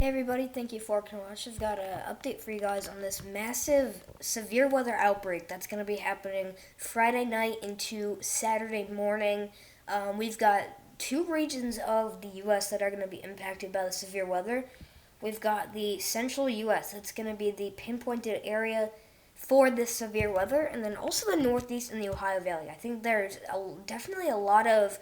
Hey everybody, thank you for watching. I've got an update for you guys on this massive severe weather outbreak that's going to be happening Friday night into Saturday morning. We've got two regions of the U.S. that are going to be impacted by the severe weather. We've got the central U.S. that's going to be the pinpointed area for this severe weather, and then also the Northeast and the Ohio Valley. I think there's definitely a lot of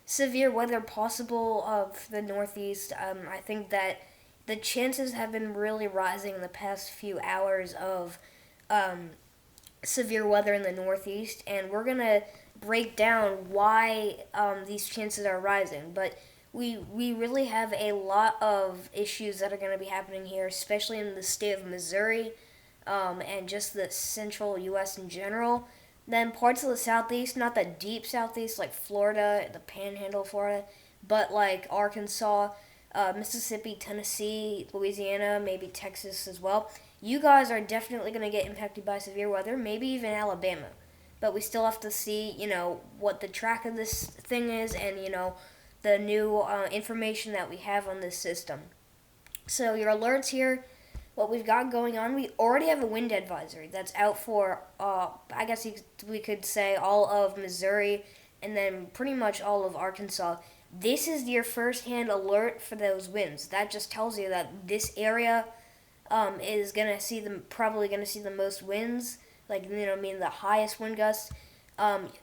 severe weather possible of the Northeast. I think that the chances have been really rising in the past few hours of um, severe weather in the Northeast, and we're gonna break down why these chances are rising. But we really have a lot of issues that are going to be happening here, especially in the state of Missouri, and just the central U.S. in general. Then parts of the southeast, not the deep southeast like Florida, the Panhandle of Florida, but like Arkansas, Mississippi, Tennessee, Louisiana, maybe Texas as well. You guys are definitely going to get impacted by severe weather, maybe even Alabama. But we still have to see, what the track of this thing is and, the new information that we have on this system. So, your alerts here, what we've got going on, we already have a wind advisory that's out for, I guess we could say, all of Missouri and then pretty much all of Arkansas. This is your first-hand alert for those winds. That just tells you that this area is probably gonna see the most winds, like mean the highest wind gusts.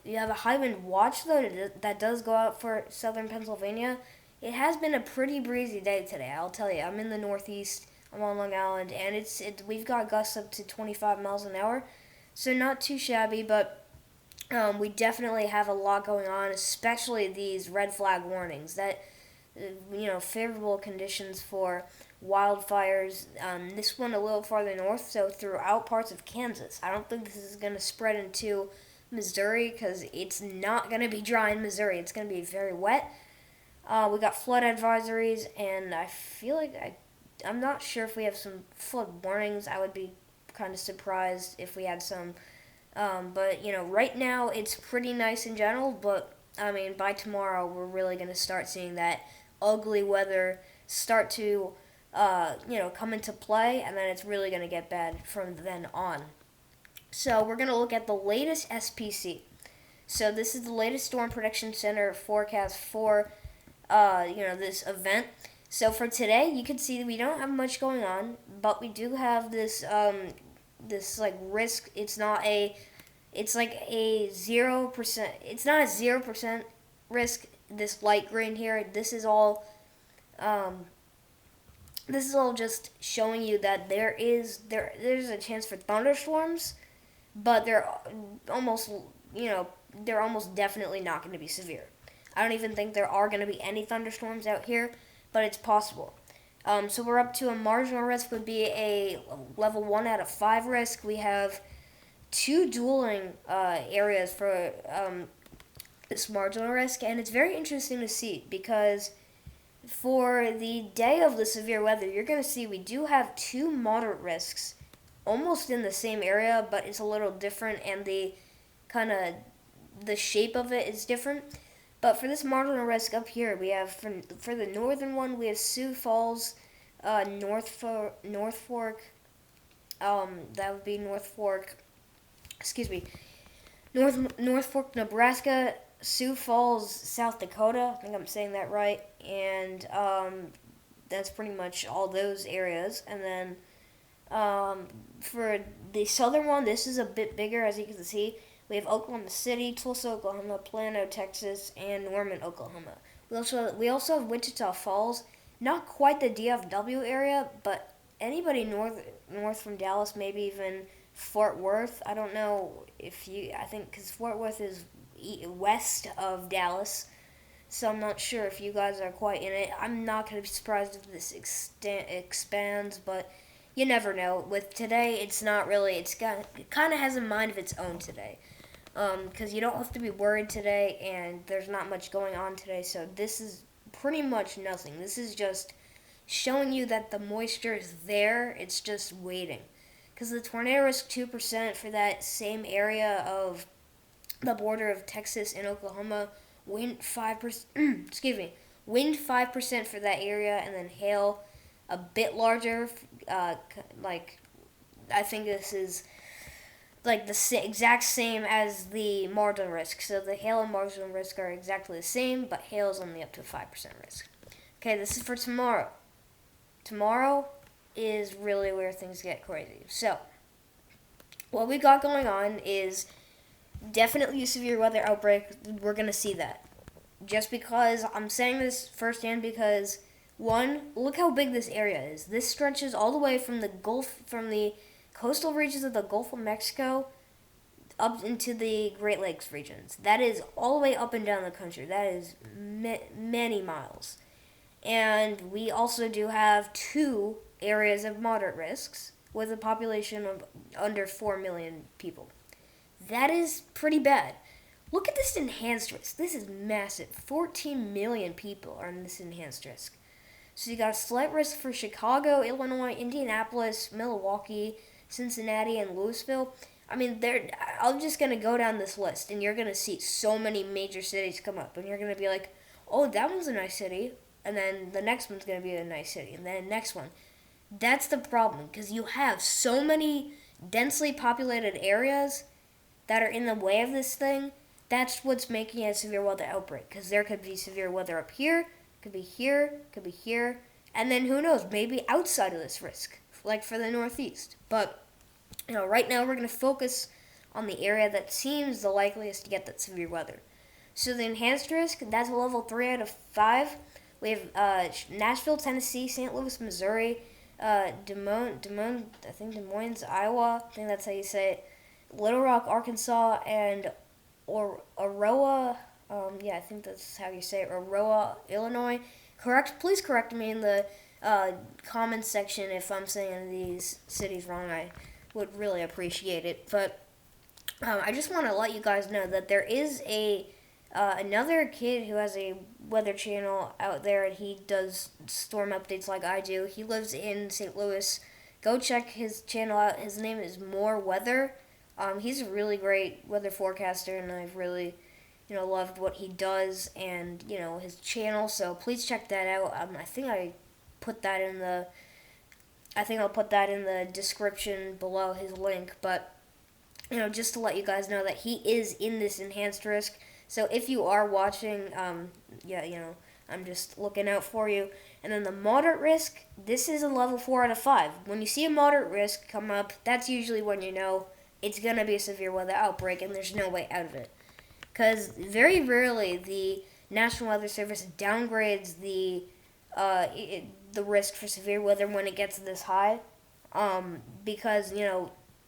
You have a high wind watch though that does go out for southern Pennsylvania. It has been a pretty breezy day today. I'll tell you. I'm in the Northeast. I'm on Long Island, and we've got gusts up to 25 miles an hour, so not too shabby, but we definitely have a lot going on, especially these red flag warnings. That favorable conditions for wildfires. This one a little farther north, so throughout parts of Kansas. I don't think this is going to spread into Missouri because it's not going to be dry in Missouri. It's going to be very wet. We got flood advisories, and I feel like I'm not sure if we have some flood warnings. I would be kind of surprised if we had some. But right now it's pretty nice in general. But I mean, by tomorrow we're really going to start seeing that ugly weather start to come into play, and then it's really going to get bad from then on. So we're going to look at the latest SPC. So this is the latest Storm Prediction Center forecast for this event. So for today, you can see that we don't have much going on, but we do have this like risk. It's like a 0%. It's not a 0% risk. This light green here. Um, this is all just showing you that there's a chance for thunderstorms, but almost they're almost definitely not going to be severe. I don't even think there are going to be any thunderstorms out here, but it's possible. So we're up to a marginal risk would be a level 1 out of 5 risk. We have two dueling areas for this marginal risk, and it's very interesting to see because for the day of the severe weather, you're going to see we do have two moderate risks almost in the same area, but it's a little different, and the shape of it is different. But for this marginal risk up here, we have for the northern one, we have Sioux Falls, North Fork. That would be North Fork. Excuse me, North Fork, Nebraska, Sioux Falls, South Dakota. I think I'm saying that right, and that's pretty much all those areas. And then for the southern one, this is a bit bigger, as you can see. We have Oklahoma City, Tulsa, Oklahoma, Plano, Texas, and Norman, Oklahoma. We also have Wichita Falls, not quite the DFW area, but anybody north from Dallas, maybe even Fort Worth. I don't know I think because Fort Worth is west of Dallas, so I'm not sure if you guys are quite in it. I'm not going to be surprised if this expands, but you never know. With today, it's not really. It kind of has a mind of its own today, because you don't have to be worried today, and there's not much going on today. So this is pretty much nothing. This is just showing you that the moisture is there. It's just waiting, because the tornado risk 2% for that same area of the border of Texas and Oklahoma. Wind 5%. Excuse me. Wind 5% for that area, and then hail a bit larger. Like I think this is like the exact same as the marginal risk. So the hail and marginal risk are exactly the same, but hail is only up to a 5% risk. Okay, this is for tomorrow. Tomorrow is really where things get crazy. So what we got going on is definitely a severe weather outbreak. We're gonna see that. Just because I'm saying this firsthand, because one, look how big this area is. This stretches all the way from the coastal regions of the Gulf of Mexico up into the Great Lakes regions. That is all the way up and down the country. That is many miles. And we also do have two areas of moderate risks with a population of under 4 million people. That is pretty bad. Look at this enhanced risk. This is massive. 14 million people are in this enhanced risk. So you got a slight risk for Chicago, Illinois, Indianapolis, Milwaukee, Cincinnati, and Louisville. I mean, I'm just going to go down this list, and you're going to see so many major cities come up. And you're going to be like, oh, that one's a nice city. And then the next one's going to be a nice city. And then the next one. That's the problem, because you have so many densely populated areas that are in the way of this thing. That's what's making it a severe weather outbreak, because there could be severe weather up here, could be here, could be here, and then who knows, maybe outside of this risk, like for the Northeast. But, right now we're going to focus on the area that seems the likeliest to get that severe weather. So the enhanced risk, that's a level 3 out of 5. We have Nashville, Tennessee, St. Louis, Missouri, Des Moines, Iowa, I think that's how you say it, Little Rock, Arkansas, and Aurora, I think that's how you say it, Aurora, Illinois. Please correct me in the comments section if I'm saying these cities wrong. I would really appreciate it. But I just want to let you guys know that there is another kid who has a weather channel out there, and he does storm updates like I do. He lives in St. Louis. Go check his channel out. His name is More Weather. He's a really great weather forecaster, and I've really, loved what he does and, his channel. So please check that out. I think I'll put that in the description below, his link. But, just to let you guys know that he is in this enhanced risk. So if you are watching, I'm just looking out for you. And then the moderate risk, this is a level 4 out of 5. When you see a moderate risk come up, that's usually when you know it's going to be a severe weather outbreak and there's no way out of it. Because very rarely the National Weather Service downgrades the risk for severe weather when it gets this high. Because,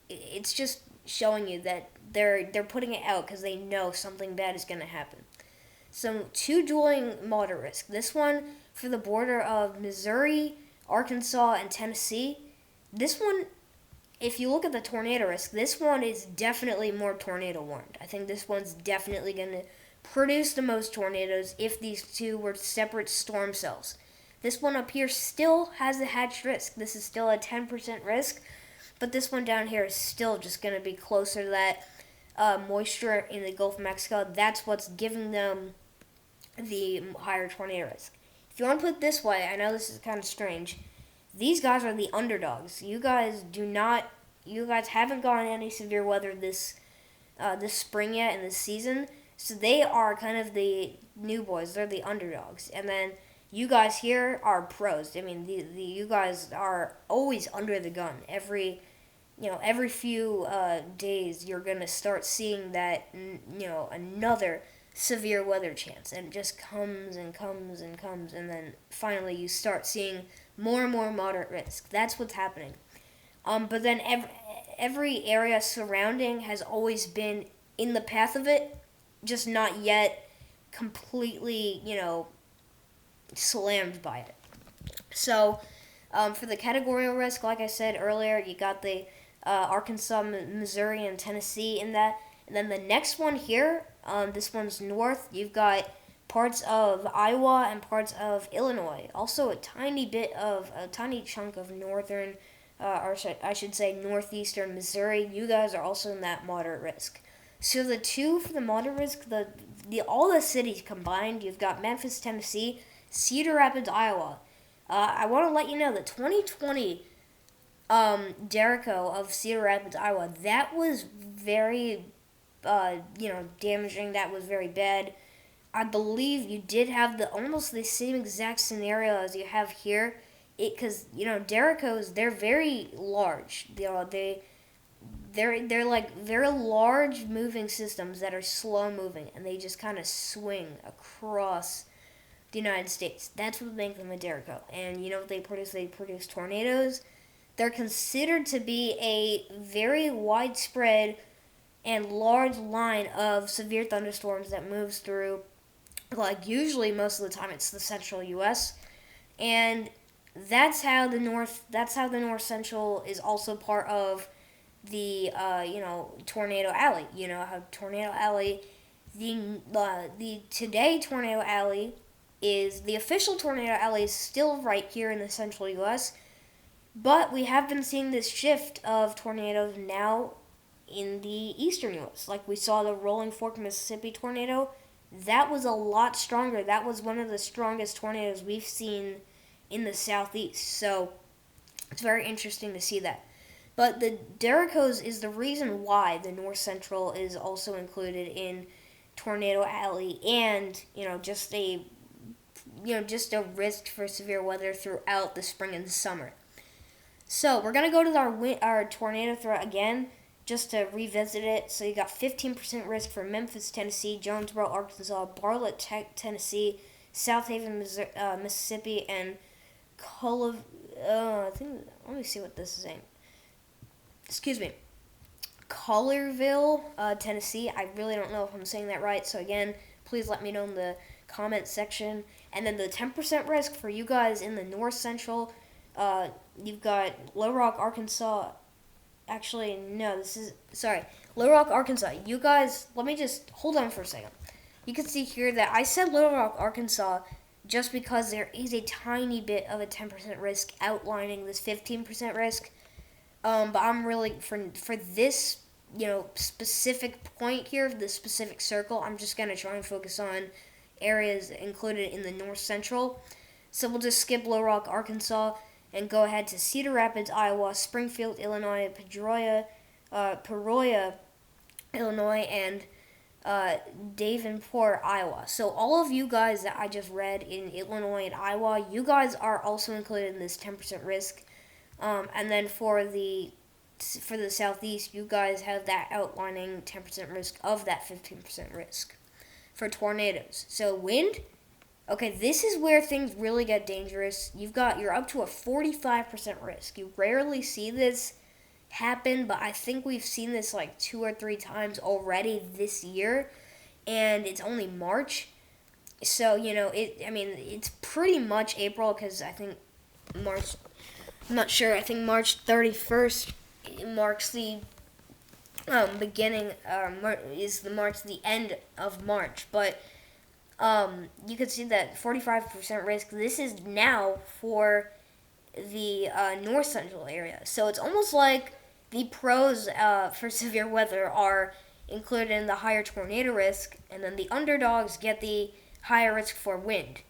it's just showing you that they're putting it out because they know something bad is going to happen. So two dueling moderate risk. This one for the border of Missouri, Arkansas, and Tennessee. This one, if you look at the tornado risk, this one is definitely more tornado warned. I think this one's definitely going to produce the most tornadoes if these two were separate storm cells. This one up here still has a hatched risk. This is still a 10% risk, but this one down here is still just going to be closer to that moisture in the Gulf of Mexico. That's what's giving them the higher tornado risk. If you want to put it this way, I know this is kind of strange. These guys are the underdogs. You guys haven't gotten any severe weather this spring yet in this season. So they are kind of the new boys. They're the underdogs. And then you guys here are pros. I mean, you guys are always under the gun. Every few days you're going to start seeing that, another severe weather chance. And it just comes and comes and comes. And then finally you start seeing more and more moderate risk. That's what's happening. But then every area surrounding has always been in the path of it, just not yet completely, slammed by it. So, for the categorical risk, like I said earlier, you got the Arkansas, Missouri, and Tennessee in that. And then the next one here, this one's north. You've got parts of Iowa and parts of Illinois. Also a tiny chunk of northern, or I should say northeastern Missouri. You guys are also in that moderate risk. So the two for the moderate risk, all the cities combined, you've got Memphis, Tennessee, Cedar Rapids, Iowa. I want to let you know that 2020 Jericho of Cedar Rapids, Iowa, that was very, damaging. That was very bad. I believe you did have the almost the same exact scenario as you have here. Because Jericho's, they're very large. They're large moving systems that are slow moving, and they just kind of swing across the United States. That's what makes them a Jericho. And you know what they produce? They produce tornadoes. They're considered to be a very widespread and large line of severe thunderstorms that moves through, like, usually most of the time it's the central US. And that's how the north central is also part of the tornado alley. You know how tornado alley, the today tornado alley is the official tornado alley is still right here in the central US, but we have been seeing this shift of tornadoes now in the eastern US. Like we saw the Rolling Fork, Mississippi tornado. That was a lot stronger. That was one of the strongest tornadoes we've seen in the southeast. So it's very interesting to see that. But the Jerichos is the reason why the North Central is also included in Tornado Alley, and just a risk for severe weather throughout the spring and summer. So we're gonna go to our tornado threat again, just to revisit it. So you got 15% risk for Memphis, Tennessee, Jonesboro, Arkansas, Bartlett, Tennessee, South Haven, Mississippi, and I think. Let me see what this is saying. Excuse me. Collierville, Tennessee. I really don't know if I'm saying that right. So again, please let me know in the comment section. And then the 10% risk for you guys in the North Central. You've got Little Rock, Arkansas. Actually, no, Little Rock, Arkansas. You guys, let me just hold on for a second. You can see here that I said Little Rock, Arkansas, just because there is a tiny bit of a 10% risk outlining this 15% risk. But I'm really, for this, specific point here, this specific circle, I'm just going to try and focus on areas included in the North Central. So we'll just skip Little Rock, Arkansas, and go ahead to Cedar Rapids, Iowa, Springfield, Illinois, Peoria, Illinois, and Davenport, Iowa. So all of you guys that I just read in Illinois and Iowa, you guys are also included in this 10% risk. And then for the southeast, you guys have that outlining 10% risk of that 15% risk for tornadoes. So wind. Okay, this is where things really get dangerous. You're up to a 45% risk. You rarely see this happen, but I think we've seen this like 2 or 3 times already this year, and it's only March. So, it's pretty much April, because I think March, I'm not sure, I think March 31st marks the beginning, marks the end of March, but you can see that 45% risk. This is now for the North Central area. So it's almost like the pros for severe weather are included in the higher tornado risk, and then the underdogs get the higher risk for wind.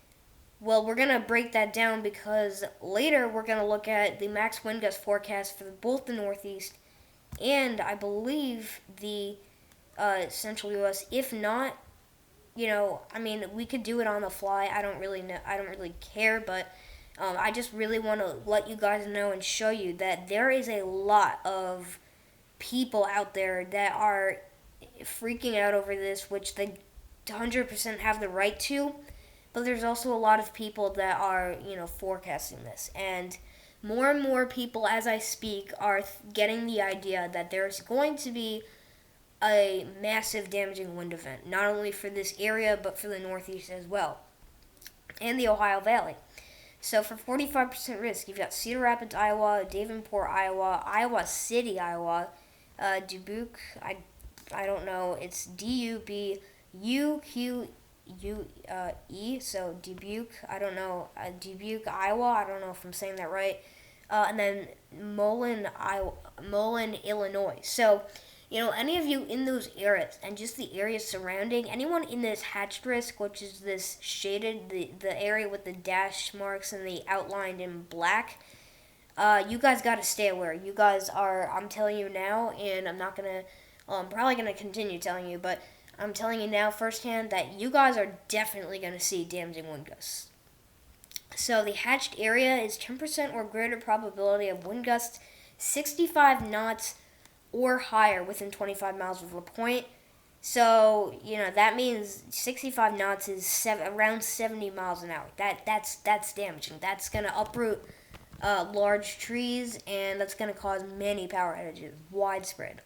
Well, we're going to break that down, because later we're going to look at the max wind gust forecast for both the Northeast and I believe the Central U.S. If not, we could do it on the fly. I don't really know. I don't really care, but I just really want to let you guys know and show you that there is a lot of people out there that are freaking out over this, which they 100% have the right to. But there's also a lot of people that are, forecasting this. And more people, as I speak, are getting the idea that there's going to be a massive damaging wind event, not only for this area, but for the Northeast as well, and the Ohio Valley. So for 45% risk, you've got Cedar Rapids, Iowa, Davenport, Iowa, Iowa City, Iowa, Dubuque, I don't know, it's Dubuque, so Dubuque, I don't know, Dubuque, Iowa, I don't know if I'm saying that right, and then Mullen, Illinois. So Any of you in those areas and just the areas surrounding, anyone in this hatched risk, which is this shaded, the area with the dash marks and the outlined in black, you guys got to stay aware. You guys are, I'm telling you now, and I'm probably going to continue telling you, but I'm telling you now firsthand that you guys are definitely going to see damaging wind gusts. So the hatched area is 10% or greater probability of wind gusts 65 knots or higher within 25 miles of La Point. So, that means 65 knots is around 70 miles an hour. That's damaging. That's going to uproot large trees, and that's going to cause many power outages, widespread.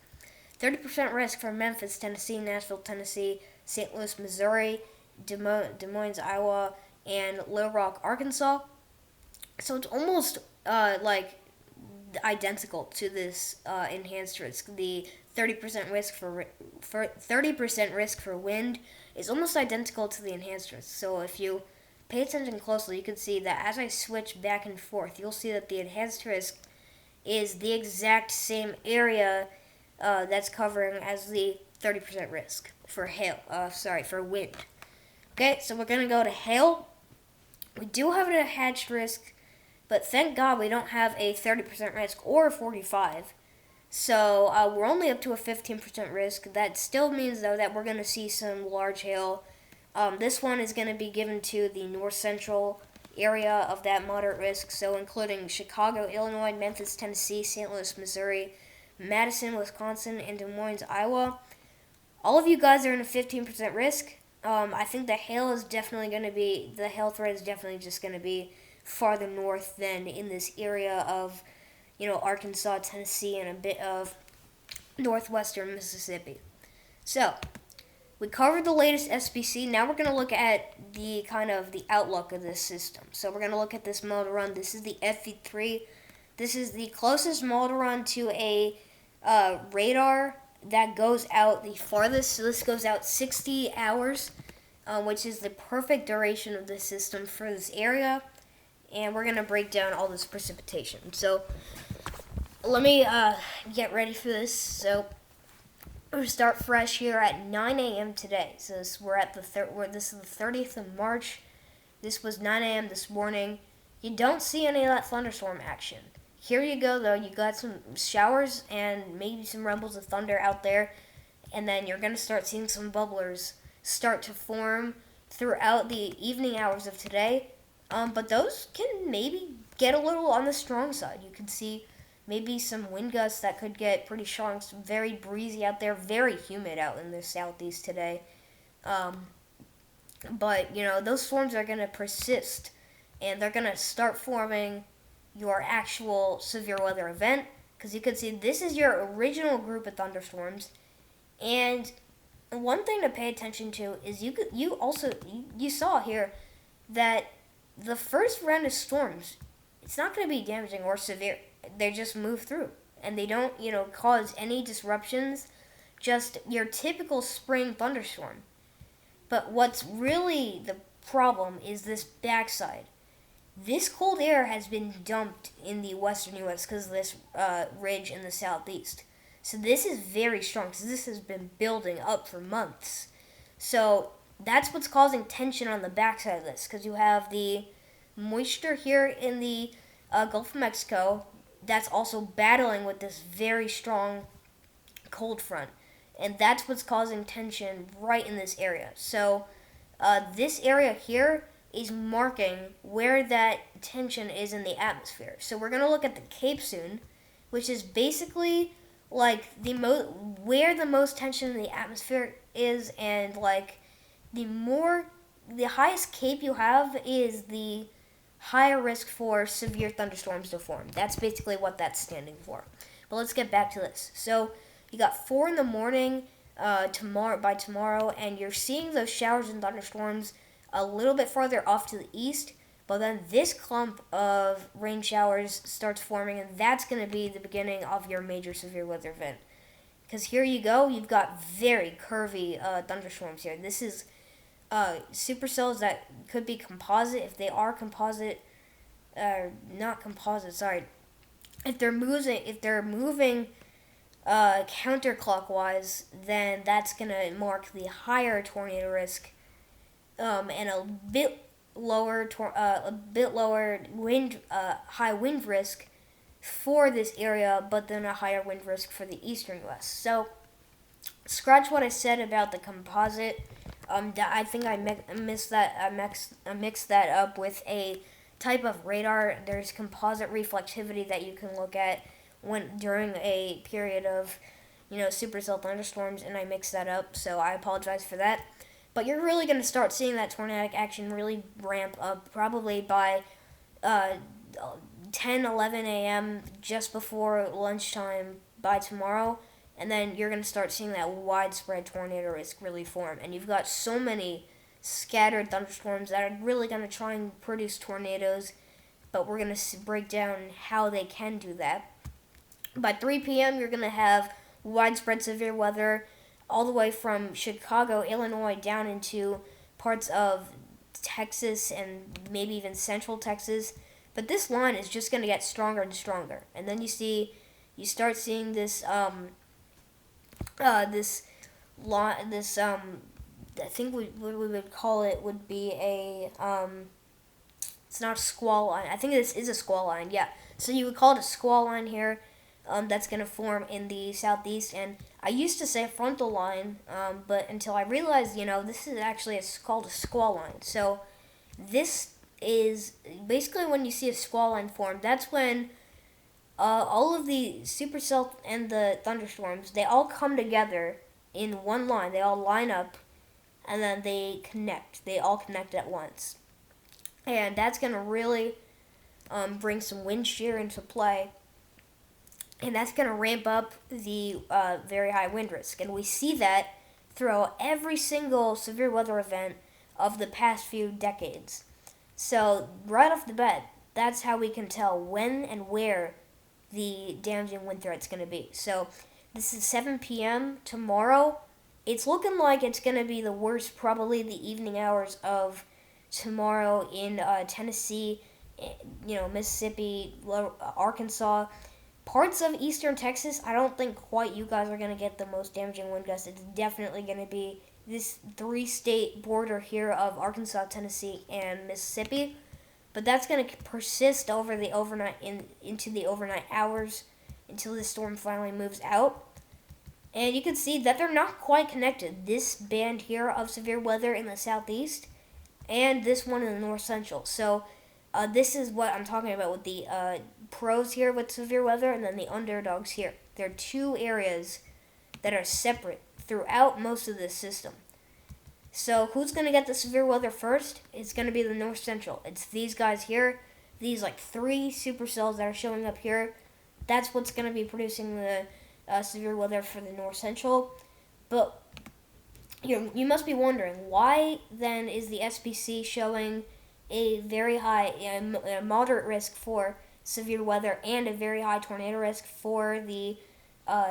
30% risk for Memphis, Tennessee, Nashville, Tennessee, St. Louis, Missouri, Des Moines, Iowa, and Little Rock, Arkansas. So it's almost identical to this enhanced risk. The 30% risk for 30% risk for wind is almost identical to the enhanced risk. So if you pay attention closely, you can see that as I switch back and forth, you'll see that the enhanced risk is the exact same area that's covering as the 30% risk for for wind. Okay, so we're going to go to hail. We do have a hatched risk, but thank God we don't have a 30% risk or a 45. So we're only up to a 15% risk. That still means, though, that we're going to see some large hail. This one is going to be given to the north central area of that moderate risk, so including Chicago, Illinois, Memphis, Tennessee, St. Louis, Missouri, Madison, Wisconsin, and Des Moines, Iowa. All of you guys are in a 15% risk. I think the hail threat is definitely just going to be farther north than in this area of, Arkansas, Tennessee, and a bit of northwestern Mississippi. So, we covered the latest SPC. Now we're going to look at the outlook of this system. So we're going to look at this model run. This is the FV3. This is the closest model run to a radar that goes out the farthest. So this goes out 60 hours, which is the perfect duration of the system for this area. And we're going to break down all this precipitation. So let me get ready for this. So we're going to start fresh here at 9 a.m. today. So this is the 30th of March. This was 9 a.m. this morning. You don't see any of that thunderstorm action. Here you go, though. You got some showers and maybe some rumbles of thunder out there. And then you're going to start seeing some bubblers start to form throughout the evening hours of today. But those can maybe get a little on the strong side. You can see maybe some wind gusts that could get pretty strong. It's very breezy out there, very humid out in the southeast today. But, those storms are going to persist, and they're going to start forming your actual severe weather event, because you can see this is your original group of thunderstorms. And one thing to pay attention to is you saw here that the first round of storms, it's not going to be damaging or severe. They just move through, and they don't cause any disruptions, just your typical spring thunderstorm. But what's really the problem is this backside. This cold air has been dumped in the western U.S. because of this ridge in the southeast. So this is very strong, because this has been building up for months. So that's what's causing tension on the backside of this, because you have the moisture here in the Gulf of Mexico that's also battling with this very strong cold front. And that's what's causing tension right in this area. So this area here is marking where that tension is in the atmosphere. So we're going to look at the Cape soon, which is basically like where the most tension in the atmosphere is, and the highest Cape you have is the higher risk for severe thunderstorms to form. That's basically what that's standing for. But let's get back to this. So you got 4 in the morning tomorrow, and you're seeing those showers and thunderstorms a little bit farther off to the east, but then this clump of rain showers starts forming, and that's going to be the beginning of your major severe weather event. Because here you go, you've got very curvy thunderstorms here. This is supercells that could be composite. If they are composite, not composite, sorry. If they're moving counterclockwise, then that's going to mark the higher tornado risk, and a bit lower high wind risk for this area, but then a higher wind risk for the eastern U.S. So, scratch what I said about the composite. I think mixed that up with a type of radar. There's composite reflectivity that you can look at during a period of, supercell thunderstorms, and I mixed that up. So I apologize for that. But you're really going to start seeing that tornadic action really ramp up probably by uh, 10, 11 a.m. just before lunchtime by tomorrow. And then you're going to start seeing that widespread tornado risk really form. And you've got so many scattered thunderstorms that are really going to try and produce tornadoes. But we're going to break down how they can do that. By 3 p.m., you're going to have widespread severe weather all the way from Chicago, Illinois, down into parts of Texas and maybe even central Texas. But this line is just going to get stronger and stronger. And then you start seeing this, I think what we would call it would be it's not a squall line. I think this is a squall line, yeah. So you would call it a squall line here. That's going to form in the southeast, and I used to say frontal line, but until I realized, this is actually called a squall line. So this is basically when you see a squall line form, that's when all of the supercell and the thunderstorms, they all come together in one line. They all line up, and then they connect. They all connect at once. And that's going to really bring some wind shear into play. And that's going to ramp up the very high wind risk. And we see that throughout every single severe weather event of the past few decades. So, right off the bat, that's how we can tell when and where the damaging wind threat's going to be. So, this is 7 p.m. tomorrow. It's looking like it's going to be the worst, probably the evening hours of tomorrow in Tennessee, Mississippi, Arkansas. Parts of eastern Texas, I don't think quite you guys are going to get the most damaging wind gusts. It's definitely going to be this 3-state border here of Arkansas, Tennessee, and Mississippi. But that's going to persist over the into the overnight hours until the storm finally moves out. And you can see that they're not quite connected. This band here of severe weather in the southeast and this one in the north central. So this is what I'm talking about with the pros here with severe weather and then the underdogs here. There are two areas that are separate throughout most of this system. So who's going to get the severe weather first? It's going to be the north central. It's these guys here, these 3 supercells that are showing up here. That's what's going to be producing the severe weather for the north central. But you must be wondering, why then is the SPC showing a very high, a moderate risk for severe weather and a very high tornado risk for the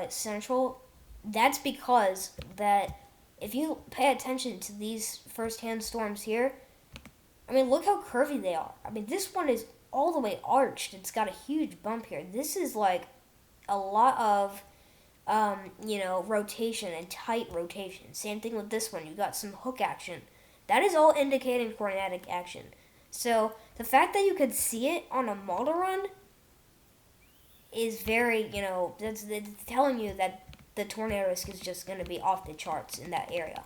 central? That's because that if you pay attention to these first-hand storms here, look how curvy they are. This one is all the way arched. It's got a huge bump here. This is a lot of rotation and tight rotation. Same thing with this one. You got some hook action. That is all indicating tornadic action. So the fact that you could see it on a model run is very, that's telling you that the tornado risk is just going to be off the charts in that area.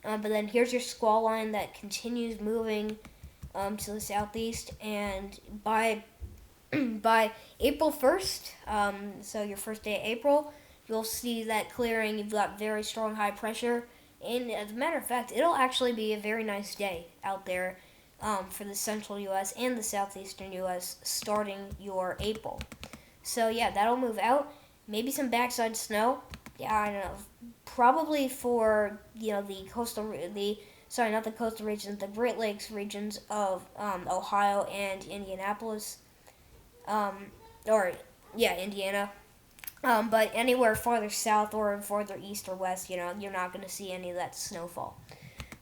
But then here's your squall line that continues moving to the southeast, and by April 1st, so your first day of April, you'll see that clearing. You've got very strong high pressure, and as a matter of fact, it'll actually be a very nice day out there for the central U.S. and the southeastern U.S. starting your April. So yeah, that'll move out. Maybe some backside snow. Yeah, I don't know. Probably for the coastal regions, the Great Lakes regions of Ohio and Indianapolis, Indiana. But anywhere farther south or farther east or west, you're not going to see any of that snowfall.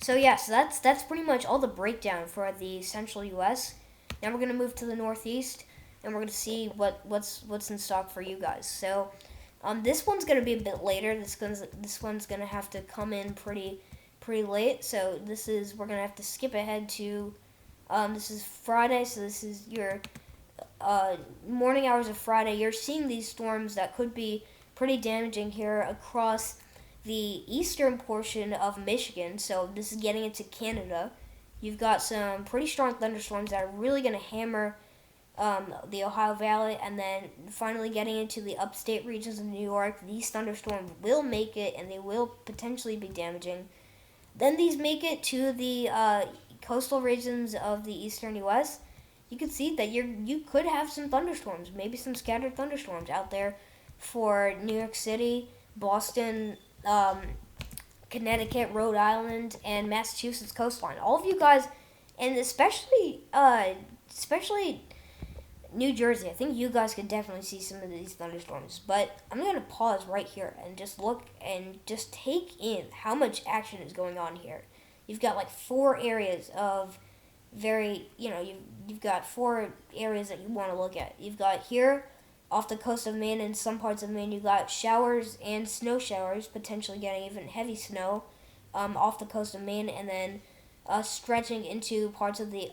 So yeah, so that's pretty much all the breakdown for the central U.S. Now we're going to move to the northeast, and we're going to see what's in stock for you guys. So This one's gonna be a bit later. This one's gonna have to come in pretty late. So we're gonna have to skip ahead to this is Friday. So this is your morning hours of Friday. You're seeing these storms that could be pretty damaging here across the eastern portion of Michigan. So this is getting into Canada. You've got some pretty strong thunderstorms that are really going to hammer the Ohio Valley, and then finally getting into the upstate regions of New York. These thunderstorms will make it, and they will potentially be damaging. Then these make it to the coastal regions of the eastern U.S. You can see that you could have some thunderstorms, maybe some scattered thunderstorms out there for New York City, Boston, Connecticut, Rhode Island, and Massachusetts coastline. All of you guys, and especially New Jersey. I think you guys could definitely see some of these thunderstorms. But I'm going to pause right here and just look and just take in how much action is going on here. You've got like 4 areas of you've got 4 areas that you want to look at. You've got here off the coast of Maine and some parts of Maine, you've got showers and snow showers, potentially getting even heavy snow off the coast of Maine, and then stretching into parts of the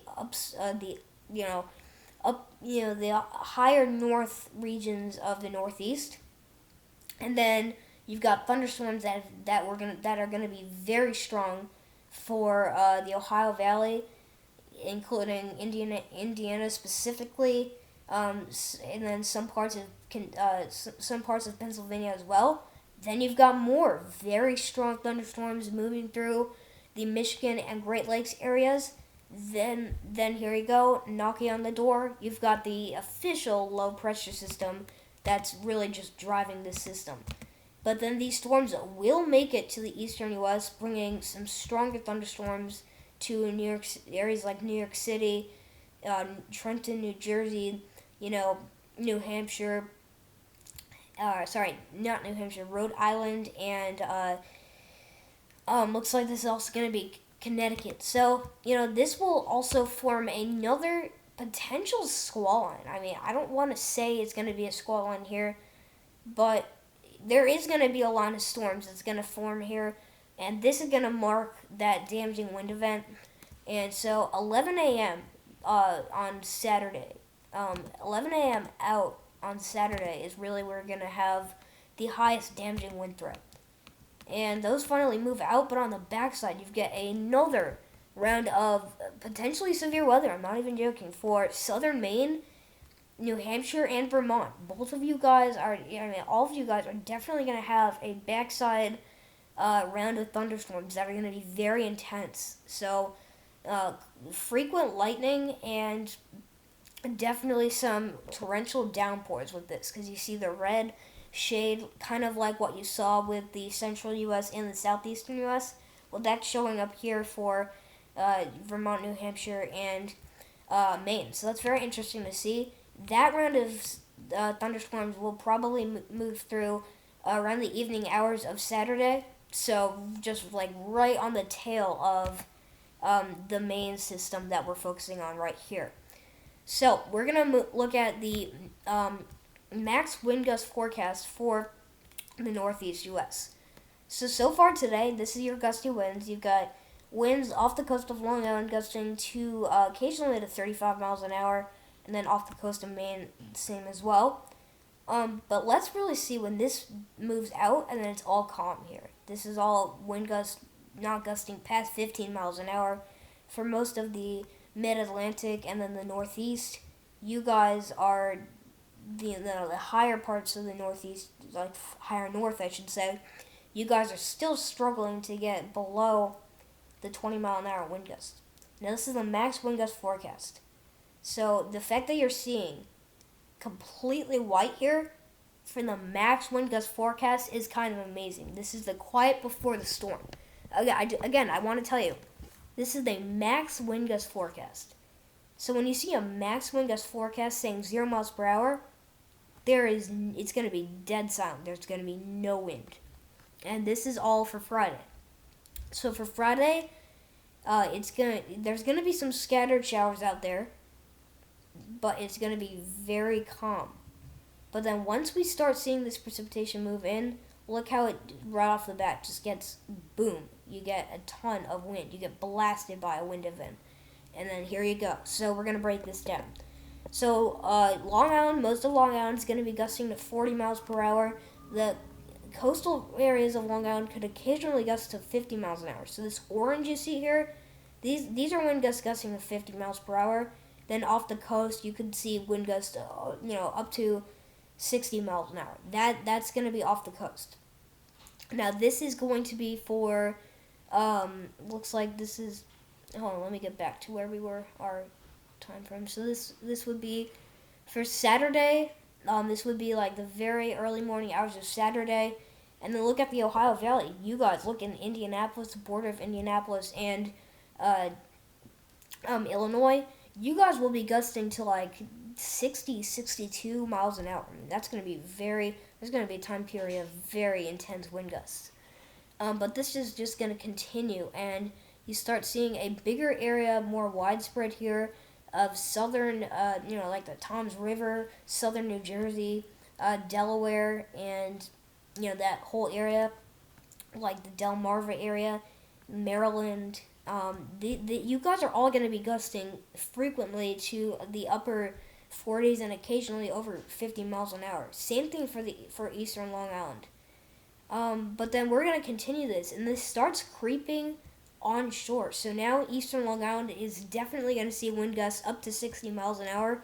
the higher north regions of the Northeast. And then you've got thunderstorms that are gonna be very strong for the Ohio Valley, including Indiana specifically, and then some parts of Pennsylvania as well. Then you've got more very strong thunderstorms moving through the Michigan and Great Lakes areas. Then here you go, knocking on the door. You've got the official low pressure system that's really just driving this system. But then these storms will make it to the eastern U.S., bringing some stronger thunderstorms to areas like New York City, Trenton, New Jersey, New Hampshire. Not New Hampshire, Rhode Island, and looks like this is also going to be Connecticut. So, this will also form another potential squall line. I mean, I don't want to say it's going to be a squall line here, but there is going to be a line of storms that's going to form here, and this is going to mark that damaging wind event. And so 11 a.m. On Saturday, 11 a.m. out on Saturday is really where we're going to have the highest damaging wind threat. And those finally move out, but on the backside, you've got another round of potentially severe weather. I'm not even joking. For southern Maine, New Hampshire, and Vermont. All of you guys are definitely going to have a backside round of thunderstorms that are going to be very intense. So, frequent lightning and definitely some torrential downpours with this, because you see the red shade, kind of like what you saw with the central U.S. and the southeastern U.S. Well, that's showing up here for Vermont, New Hampshire, and Maine. So that's very interesting to see. That round of thunderstorms will probably move through around the evening hours of Saturday. So just like right on the tail of the main system that we're focusing on right here. So we're going to look at the max wind gust forecast for the Northeast U.S. So far today, this is your gusty winds. You've got winds off the coast of Long Island gusting to occasionally to 35 miles an hour, and then off the coast of Maine, same as well. But let's really see when this moves out, and then it's all calm here. This is all wind gusts not gusting past 15 miles an hour for most of the mid-Atlantic and then the Northeast. You guys are the higher parts of the Northeast, like higher north, I should say. You guys are still struggling to get below the 20-mile-an-hour wind gust. Now, this is the max wind gust forecast. So, the fact that you're seeing completely white here for the max wind gust forecast is kind of amazing. This is the quiet before the storm. Again, I want to tell you, this is the max wind gust forecast. So when you see a max wind gust forecast saying 0 miles per hour, it's going to be dead silent. There's going to be no wind. And this is all for Friday. So for Friday, there's going to be some scattered showers out there, but it's going to be very calm. But then once we start seeing this precipitation move in, look how it right off the bat just gets boom. You get a ton of wind. You get blasted by a wind event. And then here you go. So we're going to break this down. So Long Island, most of Long Island is going to be gusting to 40 miles per hour. The coastal areas of Long Island could occasionally gust to 50 miles an hour. So this orange you see here, these are wind gusts gusting to 50 miles per hour. Then off the coast, you could see wind gusts, up to 60 miles an hour. That's going to be off the coast. Now this is going to be for, looks like this is, hold on, let me get back to where we were, our time frame. So this would be for Saturday. This would be like the very early morning hours of Saturday. And then look at the Ohio Valley. You guys, look in Indianapolis, the border of Indianapolis and Illinois. You guys will be gusting to like 60, 62 miles an hour. That's going to be there's going to be a time period of very intense wind gusts. But this is just going to continue, and you start seeing a bigger area, more widespread here of southern, like the Toms River, southern New Jersey, Delaware, and, that whole area, like the Delmarva area, Maryland. You guys are all going to be gusting frequently to the upper 40s and occasionally over 50 miles an hour. Same thing for eastern Long Island. But then we're going to continue this, and this starts creeping onshore. So now eastern Long Island is definitely going to see wind gusts up to 60 miles an hour.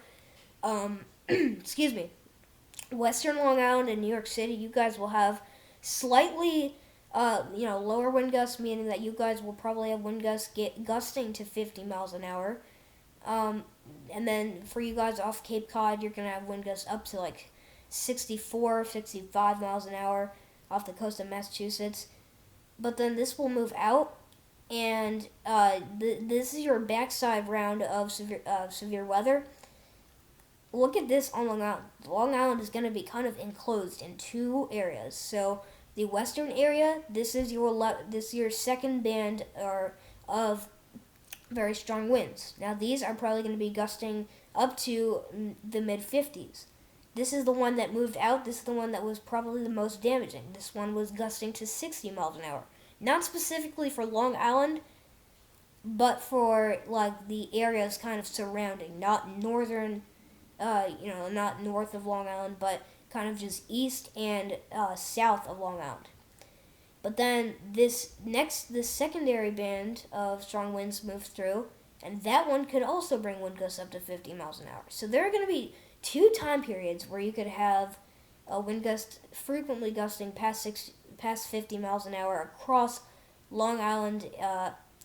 Excuse me. Western Long Island and New York City, you guys will have slightly lower wind gusts, meaning that you guys will probably have wind gusts gusting to 50 miles an hour. And then for you guys off Cape Cod, you're going to have wind gusts up to like 64, 65 miles an hour off the coast of Massachusetts. But then this will move out, and this is your backside round of severe weather. Look at this on Long Island. Long Island is going to be kind of enclosed in two areas. So the western area, this is your second band of very strong winds. Now these are probably going to be gusting up to the mid-50s. This is the one that moved out. This is the one that was probably the most damaging. This one was gusting to 60 miles an hour. Not specifically for Long Island, but for like the areas kind of surrounding, not northern, not north of Long Island, but kind of just east and south of Long Island. But then this secondary band of strong winds moves through, and that one could also bring wind gusts up to 50 miles an hour. So there are going to be two time periods where you could have a wind gust frequently gusting past 50 miles an hour across Long Island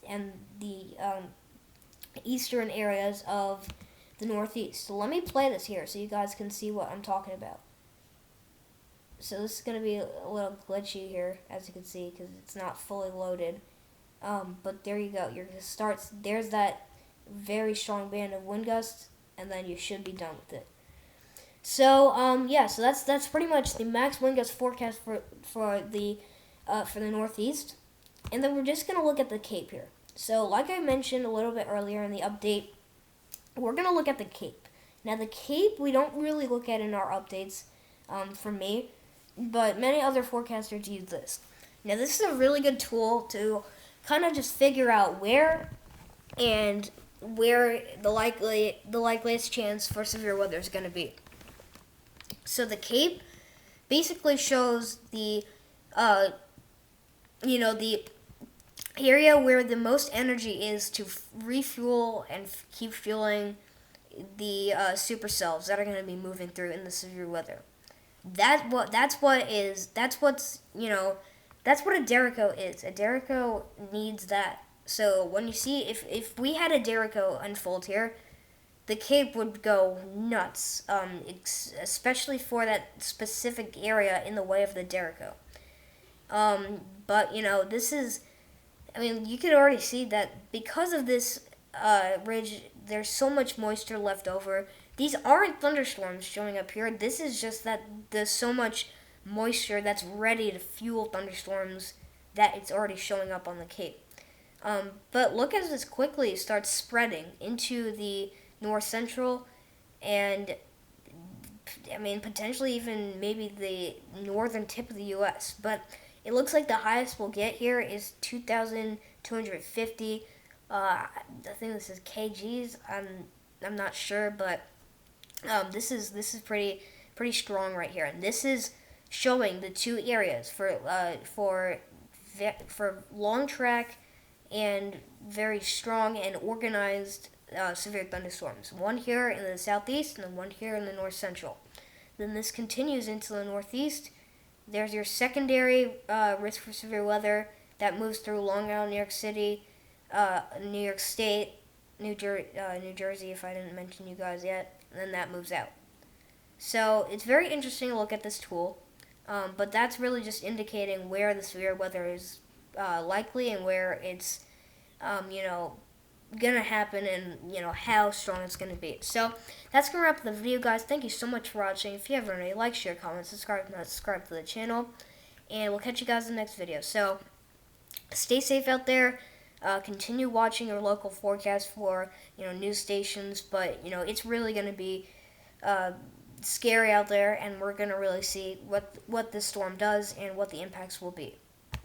and the eastern areas of the Northeast. So let me play this here so you guys can see what I'm talking about. So this is going to be a little glitchy here, as you can see, because it's not fully loaded. But there you go. There's that very strong band of wind gusts, and then you should be done with it. So so that's pretty much the max wind gust forecast for the Northeast, and then we're just going to look at the Cape here. So like I mentioned a little bit earlier in the update, we're going to look at the Cape. Now the Cape we don't really look at in our updates, for me, but many other forecasters use this. Now this is a really good tool to kind of just figure out where the likeliest chance for severe weather is going to be. So the Cape basically shows the the area where the most energy is to refuel and keep fueling the supercells that are going to be moving through in the severe weather. That's what a derecho is. A derecho needs that. So when you see, if we had a derecho unfold here, the Cape would go nuts, especially for that specific area in the way of the derecho. But this is, you could already see that because of this ridge, there's so much moisture left over. These aren't thunderstorms showing up here. This is just that there's so much moisture that's ready to fuel thunderstorms that it's already showing up on the Cape. But look as this quickly starts spreading into the north central, and I mean, potentially even maybe the northern tip of the U.S. But it looks like the highest we'll get here is 2,250. I think this is kgs. I'm not sure, but this is pretty strong right here, and this is showing the two areas for long track and very strong and organized severe thunderstorms. One here in the southeast and then one here in the north central. Then this continues into the northeast. There's your secondary risk for severe weather that moves through Long Island, New York City, New York State, New Jersey, if I didn't mention you guys yet, and then that moves out. So it's very interesting to look at this tool, but that's really just indicating where the severe weather is likely and where it's, you know, gonna happen and how strong it's gonna be. So that's gonna wrap up the video, guys. Thank you so much for watching. If you haven't already, like, share, comment, subscribe, and not subscribe to the channel, and we'll catch you guys in the next video. So stay safe out there. Continue watching your local forecast for news stations, but it's really gonna be scary out there, and we're gonna really see what this storm does and what the impacts will be.